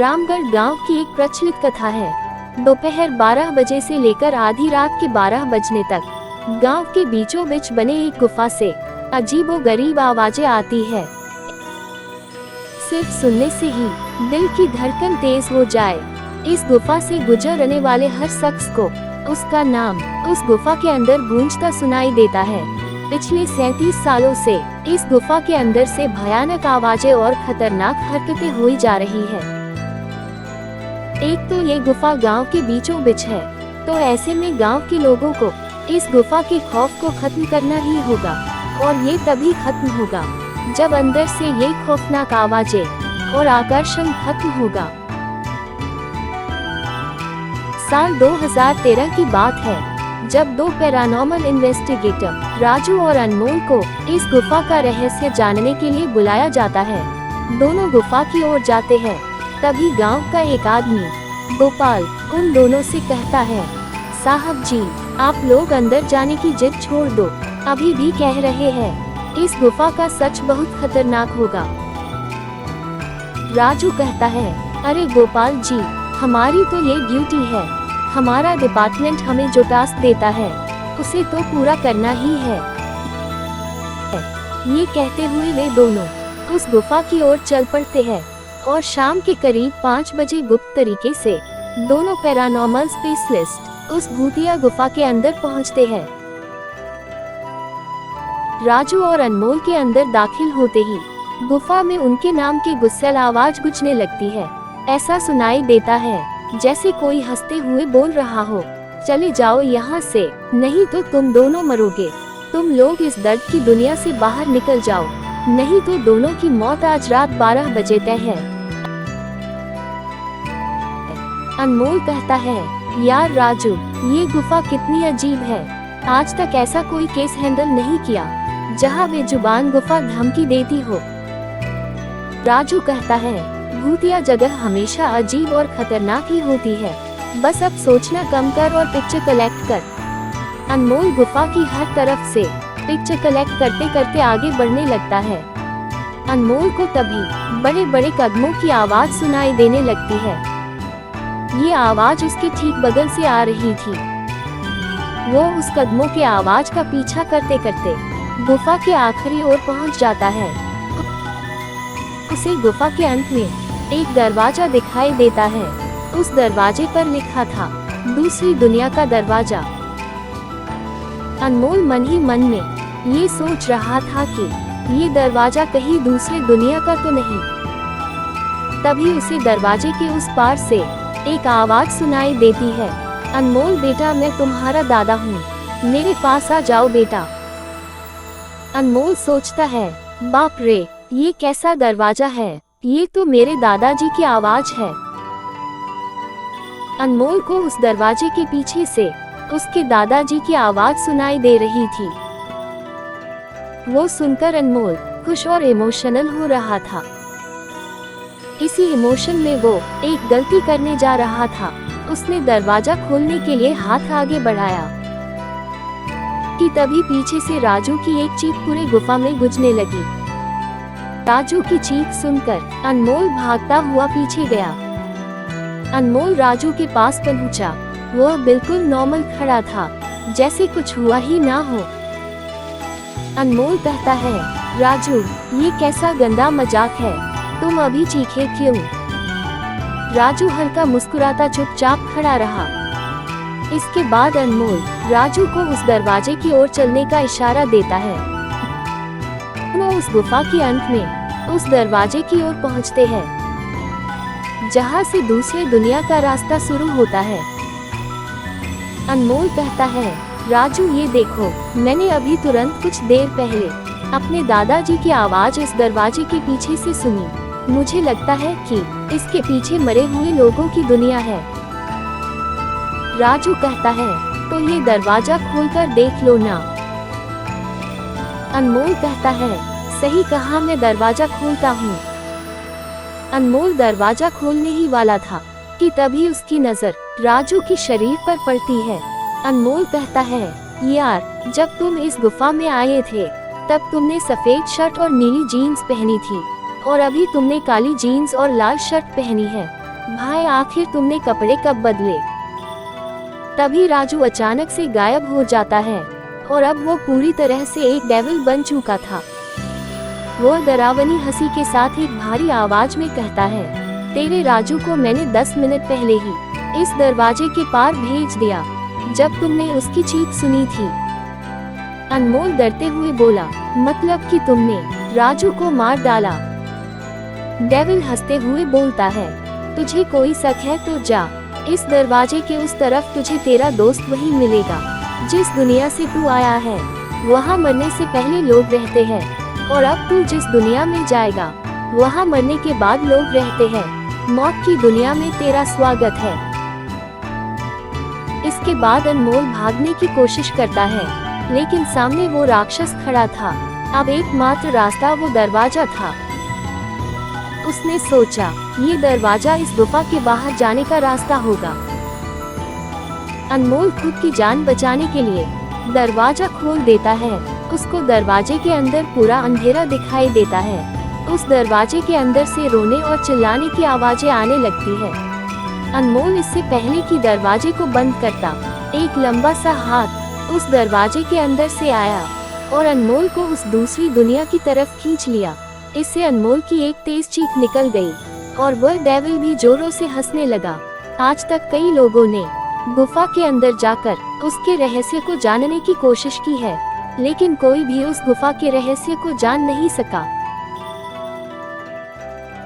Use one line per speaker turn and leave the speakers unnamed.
रामगढ़ गांव की एक प्रचलित कथा है। दोपहर 12 बजे से लेकर आधी रात के 12 बजने तक गांव के बीचों बीच बने एक गुफा से अजीबोगरीब आवाजें आती है। सिर्फ सुनने से ही दिल की धड़कन तेज हो जाए। इस गुफा से गुजरने वाले हर शख्स को उसका नाम उस गुफा के अंदर गूंजता सुनाई देता है। पिछले 37 सालों से इस गुफा के अंदर से भयानक आवाजें और खतरनाक हरकतें हुई जा रही है। एक तो ये गुफा गांव के बीचों बीच है, तो ऐसे में गांव के लोगों को इस गुफा के खौफ को खत्म करना ही होगा, और ये तभी खत्म होगा जब अंदर से ये खौफनाक आवाजें और आकर्षण खत्म होगा। साल 2013 की बात है, जब दो पैरानॉर्मल इन्वेस्टिगेटर राजू और अनमोल को इस गुफा का रहस्य जानने के लिए बुलाया जाता है। दोनों गुफा की ओर जाते हैं, तभी गांव का एक आदमी गोपाल उन दोनों से कहता है, साहब जी, आप लोग अंदर जाने की जिद छोड़ दो, अभी भी कह रहे हैं इस गुफा का सच बहुत खतरनाक होगा। राजू कहता है, अरे गोपाल जी, हमारी तो ये ड्यूटी है, हमारा डिपार्टमेंट हमें जो टास्क देता है उसे तो पूरा करना ही है। ये कहते हुए वे दोनों उस गुफा की ओर चल पड़ते हैं और शाम के करीब 5 बजे गुप्त तरीके से दोनों पैरानॉर्मल स्पेशलिस्ट उस भूतिया गुफा के अंदर पहुंचते हैं। राजू और अनमोल के अंदर दाखिल होते ही गुफा में उनके नाम की गुस्सैल आवाज गूंजने लगती है। ऐसा सुनाई देता है जैसे कोई हंसते हुए बोल रहा हो, चले जाओ यहाँ से, नहीं तो तुम दोनों मरोगे। तुम लोग इस दर्द की दुनिया से बाहर निकल जाओ, नहीं तो दोनों की मौत आज रात 12 बजे तय है। अनमोल कहता है, यार राजू, ये गुफा कितनी अजीब है, आज तक ऐसा कोई केस हैंडल नहीं किया जहाँ बेजुबान गुफा धमकी देती हो। राजू कहता है, भूतिया जगह हमेशा अजीब और खतरनाक ही होती है, बस अब सोचना कम कर और पिक्चर कलेक्ट कर। अनमोल गुफा की हर तरफ से पिक्चर कलेक्ट करते करते आगे बढ़ने लगता है। अनमोल को तभी बड़े बड़े कदमों की आवाज सुनाई देने लगती है। ये आवाज उसके ठीक बगल से आ रही थी। वो उस कदमों के आवाज का पीछा करते करते गुफा के आखिरी ओर पहुंच जाता है। उसे गुफा के अंत में एक दरवाजा दिखाई देता है। उस दरवाजे पर लिखा था, दूसरी दुनिया का दरवाजा। अनमोल मन ही मन में ये सोच रहा था कि ये दरवाजा कहीं दूसरी दुनिया का तो नहीं। तभी उसे दरवाजे के उस पार से एक आवाज सुनाई देती है, अनमोल बेटा, मैं तुम्हारा दादा हूँ, मेरे पास आ जाओ बेटा। अनमोल सोचता है, बाप रे, ये कैसा दरवाजा है, ये तो मेरे दादाजी की आवाज है। अनमोल को उस दरवाजे के पीछे से उसके दादाजी की आवाज सुनाई दे रही थी। वो सुनकर अनमोल खुश और इमोशनल हो रहा था। इसी इमोशन में वो एक गलती करने जा रहा था। उसने दरवाजा खोलने के लिए हाथ आगे बढ़ाया कि तभी पीछे से राजू की एक चीख पूरे गुफा में गूंजने लगी। राजू की चीख सुनकर अनमोल भागता हुआ पीछे गया। अनमोल राजू के पास पहुंचा। वह बिल्कुल नॉर्मल खड़ा था, जैसे कुछ हुआ ही ना हो। अनमोल कहता है, राजू, ये कैसा गंदा मजाक है, तुम अभी चीखे क्यों? राजू हल्का मुस्कुराता चुपचाप खड़ा रहा। इसके बाद अनमोल राजू को उस दरवाजे की ओर चलने का इशारा देता है। वो उस गुफा के अंत में उस दरवाजे की ओर पहुंचते हैं, जहां से दूसरे दुनिया का रास्ता शुरू होता है। अनमोल कहता है, राजू, ये देखो, मैंने अभी तुरंत कुछ देर पहले अपने दादाजी की आवाज इस दरवाजे के पीछे से सुनी। मुझे लगता है कि इसके पीछे मरे हुए लोगों की दुनिया है। राजू कहता है, तो ये दरवाजा खोलकर देख लो ना। अनमोल कहता है, सही कहा, मैं दरवाजा खोलता हूँ। अनमोल दरवाजा खोलने ही वाला था कि तभी उसकी नजर राजू की शरीर पर पड़ती है। अनमोल कहता है, यार, जब तुम इस गुफा में आए थे तब तुमने सफेद शर्ट और नीली जीन्स पहनी थी, और अभी तुमने काली जीन्स और लाल शर्ट पहनी है। भाई आखिर तुमने कपड़े कब बदले? तभी राजू अचानक से गायब हो जाता है और अब वो पूरी तरह से एक डेविल बन चुका था। वो डरावनी हंसी के साथ एक भारी आवाज में कहता है, तेरे राजू को मैंने 10 मिनट पहले ही इस दरवाजे के पार भेज दिया जब तुमने उसकी चीख सुनी थी। अनमोल डरते हुए बोला, मतलब कि तुमने राजू को मार डाला? डेविल हंसते हुए बोलता है, तुझे कोई शक है तो जा, इस दरवाजे के उस तरफ तुझे तेरा दोस्त वही मिलेगा जिस दुनिया से तू आया है। वहाँ मरने से पहले लोग रहते हैं और अब तू जिस दुनिया में जाएगा वहाँ मरने के बाद लोग रहते हैं। मौत की दुनिया में तेरा स्वागत है। इसके बाद अनमोल भागने की कोशिश करता है, लेकिन सामने वो राक्षस खड़ा था। अब एकमात्र रास्ता वो दरवाजा था। उसने सोचा, ये दरवाजा इस गुफा के बाहर जाने का रास्ता होगा। अनमोल खुद की जान बचाने के लिए दरवाजा खोल देता है। उसको दरवाजे के अंदर पूरा अंधेरा दिखाई देता है। उस दरवाजे के अंदर से रोने और चिल्लाने की आवाजें आने लगती है। अनमोल इससे पहले कि दरवाजे को बंद करता, एक लंबा सा हाथ उस दरवाजे के अंदर से आया और अनमोल को उस दूसरी दुनिया की तरफ खींच लिया। इससे अनमोल की एक तेज चीख निकल गई और वह डेविल भी जोरों से हंसने लगा। आज तक कई लोगों ने गुफा के अंदर जाकर उसके रहस्य को जानने की कोशिश की है, लेकिन कोई भी उस गुफा के रहस्य को जान नहीं सका।